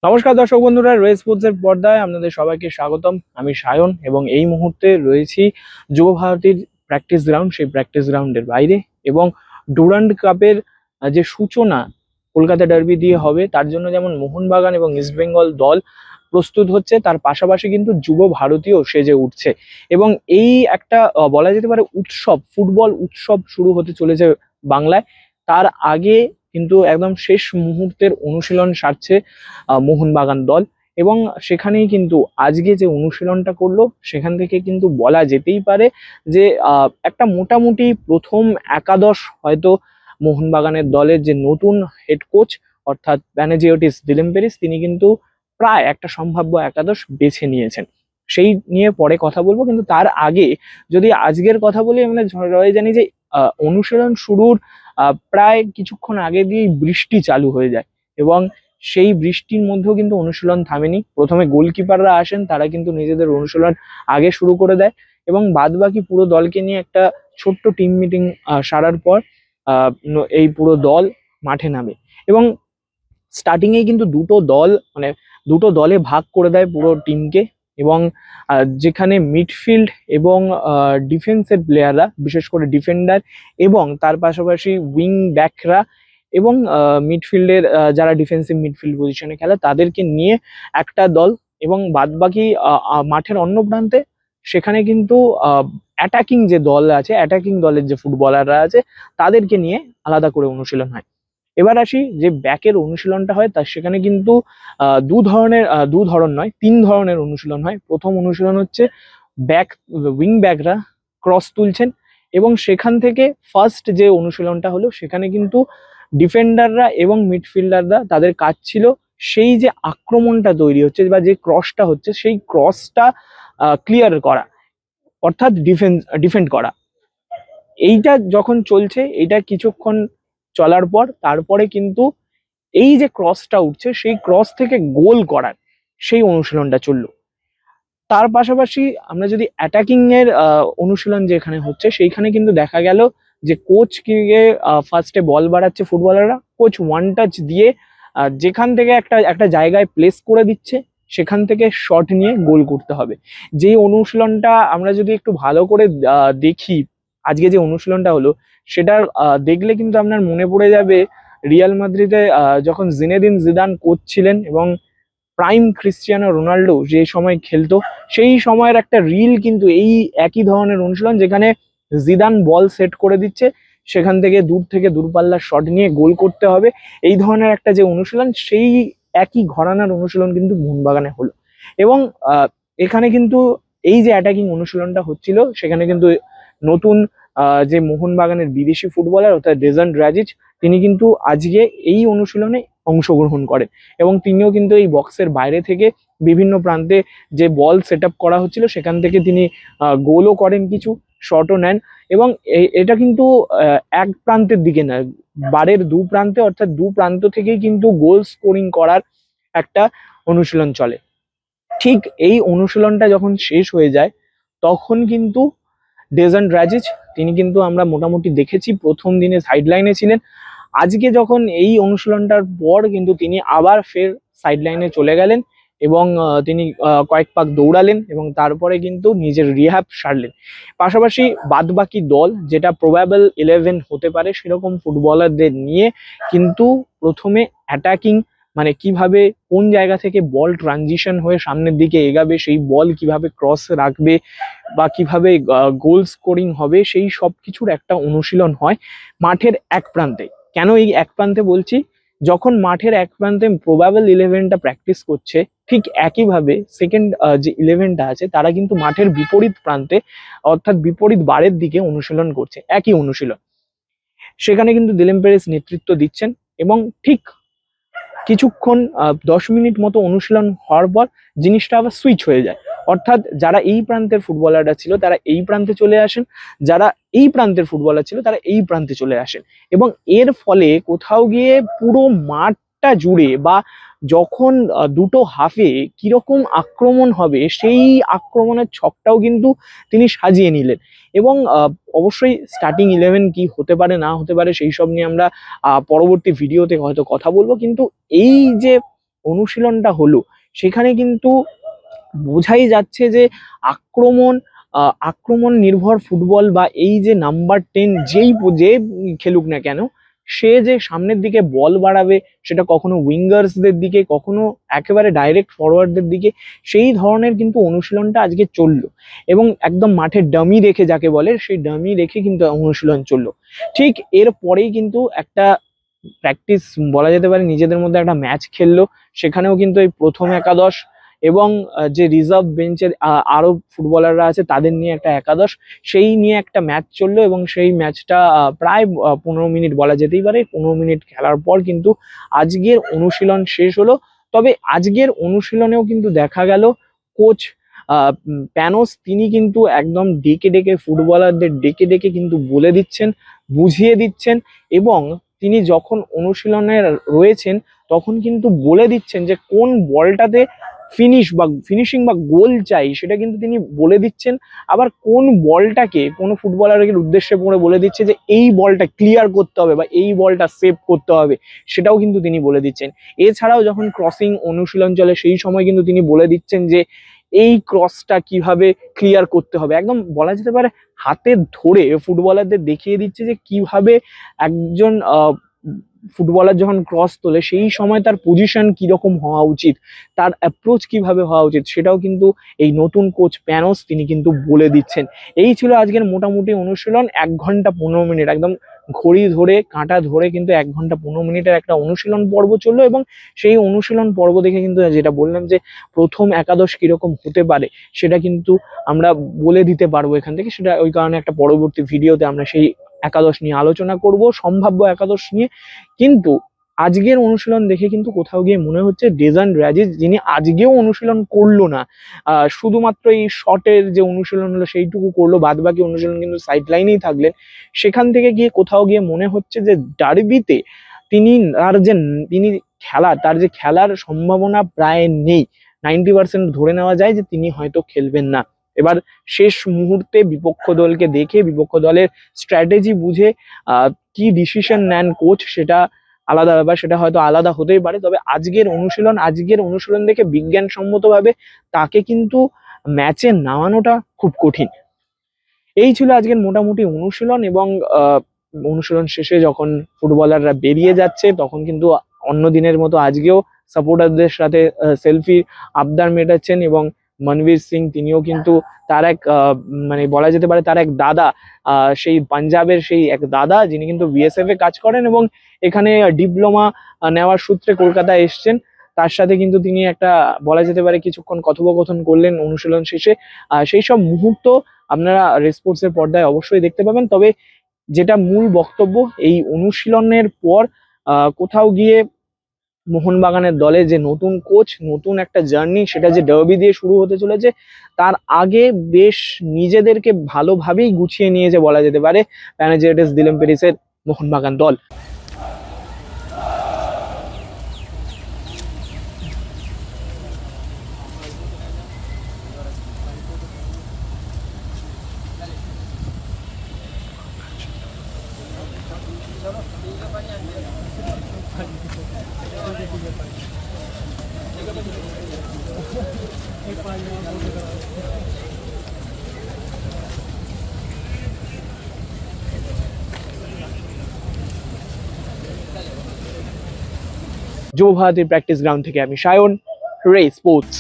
নমস্কার দর্শক বন্ধুরা, রয়েস স্পোর্টসের পর্দায় আপনাদের সবাইকে স্বাগতম। আমি সায়ন এবং এই মুহূর্তে রয়েছি যুব ভারতীর প্র্যাকটিস গ্রাউন্ড, সেই প্র্যাকটিস গ্রাউন্ডের বাইরে। এবং ডুরান্ড কাপের যে সূচনা কলকাতা ডার্বি দিয়ে হবে, তার জন্য যেমন মোহনবাগান এবং ইস্টবেঙ্গল দল প্রস্তুত হচ্ছে, তার পাশাপাশি কিন্তু যুব ভারতীয় সেজে উঠছে। এবং এই একটা বলা যেতে পারে উৎসব, ফুটবল উৎসব শুরু হতে চলেছে বাংলায়। তার আগে কিন্তু একদম শেষ মুহূর্তের অনুশীলন সারছে মোহনবাগান দল। এবং সেখানেই কিন্তু আজকে যে অনুশীলনটা করলো, সেখান থেকে কিন্তু বলা যেতেই পারে যে একটা মোটামুটি প্রথম একাদশ হয়তো মোহনবাগানের দলের যে নতুন হেড কোচ অর্থাৎ প্যানাজিওটিস দিলেম্পেরিস, তিনি কিন্তু প্রায় একটা সম্ভাব্য একাদশ বেছে নিয়েছেন। সেই নিয়ে পরে কথা বলবো, কিন্তু তার আগে যদি আজকের কথা বলি, আমরা সবাই জানি যে অনুশীলন শুরুর প্রায় কিছুক্ষণ আগে দিয়েই বৃষ্টি চালু হয়ে যায়। এবং সেই বৃষ্টির মধ্যেও কিন্তু অনুশীলন থামেনি। প্রথমে গোলকিপাররা আসেন, তারা কিন্তু নিজেদের অনুশীলন আগে শুরু করে দেয়। এবং বাদ বাকি পুরো দলকে নিয়ে একটা ছোট্ট টিম মিটিং সারার পর এই পুরো দল মাঠে নামে। এবং স্টার্টিং এ কিন্তু দুটো দলে ভাগ করে দেয় পুরো টিমকে। এবং যেখানে মিডফিল্ড এবং ডিফেন্সের প্লেয়াররা, বিশেষ করে ডিফেন্ডার এবং তার পাশাপাশি উইং ব্যাকরা এবং মিডফিল্ডের যারা ডিফেন্সিভ মিডফিল্ড পজিশনে খেলে, তাদেরকে নিয়ে একটা দল। এবং বাদবাকি মাঠের অন্য প্রান্তে সেখানে কিন্তু অ্যাটাকিং যে দল আছে, অ্যাটাকিং দলের যে ফুটবলাররা আছে, তাদেরকে নিয়ে আলাদা করে অনুশীলন হয়। এবার আসি যে ব্যাকের অনুশীলনটা হয়, তার সেখানে কিন্তু দু ধরন নয়, তিন ধরনের অনুশীলন হয়। প্রথম অনুশীলন হচ্ছে উইং ব্যাকরা ক্রস তুলছেন, এবং সেখান থেকে ফার্স্ট যে অনুশীলনটা হলো, সেখানে কিন্তু ডিফেন্ডাররা এবং মিডফিল্ডাররা তাদের কাজ ছিল সেই যে আক্রমণটা তৈরি হচ্ছে বা যে ক্রসটা হচ্ছে, সেই ক্রসটা ক্লিয়ার করা, অর্থাৎ ডিফেন্ড করা। এইটা যখন চলছে, এইটা কিছুক্ষণ চলার পর তারপরে কিন্তু এই যে ক্রসটা উঠছে, সেই ক্রস থেকে গোল করার সেই অনুশীলনটা চললো। তার পাশাপাশি আমরা যদি অ্যাটাকিং এর অনুশীলন যেখানে হচ্ছে, সেইখানে কিন্তু দেখা গেল যে কোচ কে ফার্স্টে বল বাড়াচ্ছে ফুটবলাররা, কোচ ওয়ান টাচ দিয়ে যেখান থেকে একটা একটা জায়গায় প্লেস করে দিচ্ছে, সেখান থেকে শট নিয়ে গোল করতে হবে। যেই অনুশীলনটা আমরা যদি একটু ভালো করে দেখি, আজকে যে অনুশীলনটা হলো, সেটা দেখলে কিন্তু আপনার মনে পড়ে যাবে রিয়াল মাদ্রিদে যখন জিনেদিন জিদান কোচ ছিলেন এবং প্রাইম ক্রিস্টিয়ানো রোনাল্ডো যে সময় খেলতো, সেই সময়ের একটা রিল কিন্তু এই একই ধরনের অনুশীলন, যেখানে জিদান বল সেট করে দিচ্ছে, সেখান থেকে দূরপাল্লার শট নিয়ে গোল করতে হবে। এই ধরনের একটা যে অনুশীলন, সেই একই ঘরানার অনুশীলন কিন্তু মোহনবাগানে হলো। এবং এখানে কিন্তু এই যে অ্যাটাকিং অনুশীলনটা হচ্ছিল, সেখানে কিন্তু নতুন যে মোহনবাগানের বিদেশি ফুটবলার অর্থাৎ ডেজান রাজিচ, তিনি কিন্তু আজকে এই অনুশীলনে অংশগ্রহণ করেন। এবং তিনিও কিন্তু এই বক্সের বাইরে থেকে বিভিন্ন প্রান্তে যে বল সেট আপ করা হচ্ছিল, সেখান থেকে তিনি গোলও করেন, কিছু শটও নেন। এবং এটা কিন্তু এক প্রান্তের দিকে না, বারের দু প্রান্তে, অর্থাৎ দু প্রান্ত থেকেই কিন্তু গোল স্কোরিং করার একটা অনুশীলন চলে। ঠিক এই অনুশীলনটা যখন শেষ হয়ে যায়, তখন কিন্তু ডেজান রাজিচ, তিনি কিন্তু আমরা মোটামুটি দেখেছি প্রথম দিনে সাইড লাইনে ছিলেন। আজকে যখন এই অনুশীলনটার পর কিন্তু তিনি আবার ফের সাইড লাইনে চলে গেলেন এবং তিনি কয়েক পাক দৌড়ালেন এবং তারপরে কিন্তু নিজের রিহ্যাব সারলেন। পাশাপাশি বাদবাকি দল, যেটা প্রবাবল 11 হতে পারে, সেরকম ফুটবলারদের নিয়ে কিন্তু প্রথমে অ্যাটাকিং, মানে কিভাবে কোন জায়গা থেকে বল ট্রানজিশন হয়ে সামনের দিকে এগাবে, সেই বল কিভাবে ক্রস রাখবে বা কিভাবে গোল স্কোরিং হবে, সেই সব কিছুর একটা অনুশীলন হয় মাঠের এক প্রান্তে। কেন এই এক প্রান্তে বলছি? যখন মাঠের এক প্রান্তে প্রবাবল 11টা প্র্যাকটিস করছে, ঠিক একইভাবে সেকেন্ড যে 11টা আছে, তারা কিন্তু মাঠের বিপরীত প্রান্তে অর্থাৎ বিপরীত বারের দিকে অনুশীলন করছে, একই অনুশীলন। সেখানে কিন্তু দিলেম্পেরেস নেতৃত্ব দিচ্ছেন। এবং ঠিক কিছুক্ষণ 10 মিনিট মতো অনুশীলন হওয়ার পর জিনিসটা আবার সুইচ হয়ে যায়, অর্থাৎ যারা এই প্রান্তের ফুটবলাররা ছিল তারা এই প্রান্তে চলে আসেন, যারা এই প্রান্তের ফুটবলার ছিল তারা এই প্রান্তে চলে আসেন। এবং এর ফলে কোথাও গিয়ে পুরো মাঠটা জুড়ে বা যখন দুটো হাফে কিরকম আক্রমণ হবে, সেই আক্রমণের ছকটাও কিন্তু তিনি সাজিয়ে নিলেন। এবং অবশ্যই স্টার্টিং 11 কি হতে পারে না হতে পারে, সেই সব নিয়ে আমরা পরবর্তী ভিডিওতে হয়তো কথা বলবো। কিন্তু এই যে অনুশীলনটা হলো সেখানে কিন্তু বোঝাই যাচ্ছে যে আক্রমণ আক্রমণ নির্ভর ফুটবল বা এই যে নাম্বার 10 যে খেলুক না কেন, সে যে সামনের দিকে বল বাড়াবে, সেটা কখনো উইঙ্গার্সদের দিকে, কখনো একেবারে ডাইরেক্ট ফরওয়ার্ডদের দিকে, সেই ধরনের কিন্তু অনুশীলনটা আজকে চললো। এবং একদম মাঠে ডামি রেখে, যাকে বলে সেই ডামি রেখে কিন্তু অনুশীলন চললো। ঠিক এর পরেই কিন্তু একটা প্র্যাকটিস বলা যেতে পারে, নিজেদের মধ্যে একটা ম্যাচ খেললো। সেখানেও কিন্তু এই প্রথম একাদশ এবং যে রিজার্ভ বেঞ্চের আরো ফুটবলাররা আছে তাদের নিয়ে একটা একাদশ, সেই নিয়ে একটা ম্যাচ চললো। এবং সেই ম্যাচটা প্রায় 15 মিনিট বলা যেতেই পারে। 15 মিনিট খেলার পর কিন্তু আজকের অনুশীলন শেষ হলো। তবে আজকের অনুশীলনেও কিন্তু দেখা গেল কোচ প্যানোস তিনি কিন্তু একদম ডেকে ডেকে ফুটবলারদের ডেকে ডেকে কিন্তু বলে দিচ্ছেন, বুঝিয়ে দিচ্ছেন। এবং তিনি যখন অনুশীলনে রয়েছেন তখন কিন্তু বলে দিচ্ছেন যে কোন বলটাতে ফিনিশিং বা গোল চাই, সেটা কিন্তু তিনি বলে দিচ্ছেন। আবার কোন বলটাকে কোনো ফুটবলারের উদ্দেশ্যে পড়ে বলে দিচ্ছে যে এই বলটা ক্লিয়ার করতে হবে বা এই বলটা সেভ করতে হবে, সেটাও কিন্তু তিনি বলে দিচ্ছেন। এছাড়াও যখন ক্রসিং অনুশীলন চলে সেই সময় কিন্তু তিনি বলে দিচ্ছেন যে এই ক্রসটা কিভাবে ক্লিয়ার করতে হবে। একদম বলা যেতে পারে হাতে ধরে ফুটবলারদের দেখিয়ে দিচ্ছে যে কিভাবে একজন ফুটবলার যখন ক্রস তোলে সেই সময় তার পজিশন কিরকম হওয়া উচিত, তার অ্যাপ্রোচ কিভাবে হওয়া উচিত, সেটাও কিন্তু এই নতুন কোচ প্যানোস তিনি কিন্তু বলে দিচ্ছেন। এই ছিল আজকের মোটামুটি অনুশীলন। 1 ঘন্টা 15 মিনিট একদম ঘড়ি ধরে কাঁটা ধরে কিন্তু 1 ঘন্টা 15 মিনিটের একটা অনুশীলন পর্ব চললো। এবং সেই অনুশীলন পর্ব দেখে কিন্তু যেটা বললাম যে প্রথম একাদশ কিরকম হতে পারে সেটা কিন্তু আমরা বলে দিতে পারবো এখান থেকে। সেটা ওই কারণে একটা পরবর্তী ভিডিওতে আমরা সেই একাদশ নিয়ে আলোচনা করব, সম্ভাব্য একাদশ নিয়ে। কিন্তু আজকের অনুশীলন দেখে কিন্তু কোথাও গিয়ে মনে হচ্ছে ডেজান রাজিজ, যিনি আজকেও অনুশীলন করলো না, শুধুমাত্র এই শটের যে অনুশীলন হলো সেইটুকু করলো, বাদ বাকি অনুশীলন কিন্তু সাইড লাইনেই থাকলেন। সেখান থেকে গিয়ে কোথাও গিয়ে মনে হচ্ছে যে ডার্বিতে তার যে খেলার সম্ভাবনা প্রায় নেই। 90% ধরে নেওয়া যায় যে তিনি হয়তো খেলবেন না। এবার শেষ মুহূর্তে বিপক্ষ দলকে দেখে, বিপক্ষ দলের স্ট্র্যাটেজি বুঝে কি ডিসিশন নেন কোচ, সেটা আলাদা ব্যাপার, সেটা হয়তো আলাদা হতেই পারে। তবে আজকের অনুশীলন দেখে বিজ্ঞানসম্মতভাবে তাকে কিন্তু ম্যাচে নামানোটা খুব কঠিন। এই ছিল আজকের মোটামুটি অনুশীলন। এবং অনুশীলন শেষে যখন ফুটবলাররা বেরিয়ে যাচ্ছে তখন কিন্তু অন্য দিনের মতো আজকেও সাপোর্টারদের সাথে সেলফির আবদার মেটাচ্ছেন। এবং মনবীর সিং তিনিও কিন্তু তার এক মানে বলা যেতে পারে তার এক দাদা, সেই পাঞ্জাবের সেই এক দাদা যিনি কিন্তু বিএসএফ এ কাজ করেন এবং এখানে ডিপ্লোমা নেওয়ার সূত্রে কলকাতায় এসছেন, তার সাথে কিন্তু তিনি একটা বলা যেতে পারে কিছুক্ষণ কথোপকথন করলেন অনুশীলন শেষে। সেই সব মুহূর্ত আপনারা রেসপোর্টস এর পর্দায় অবশ্যই দেখতে পাবেন। তবে যেটা মূল বক্তব্য, এই অনুশীলনের পর কোথাও গিয়ে মোহনবাগানের দলে যে নতুন কোচ, নতুন একটা জার্নি, সেটা যে ডার্বি দিয়ে শুরু হতে চলেছে, তার আগে বেশ নিজেদেরকে ভালোভাবেই গুছিয়ে নিয়েছে বলা যেতে পারে প্যানাজিওটিস দিলেম্পেরিসের মোহনবাগান দল। যুব ভারতীর প্র্যাকটিস গ্রাউন্ড থেকে আমি সায়ন, রে স্পোর্টস।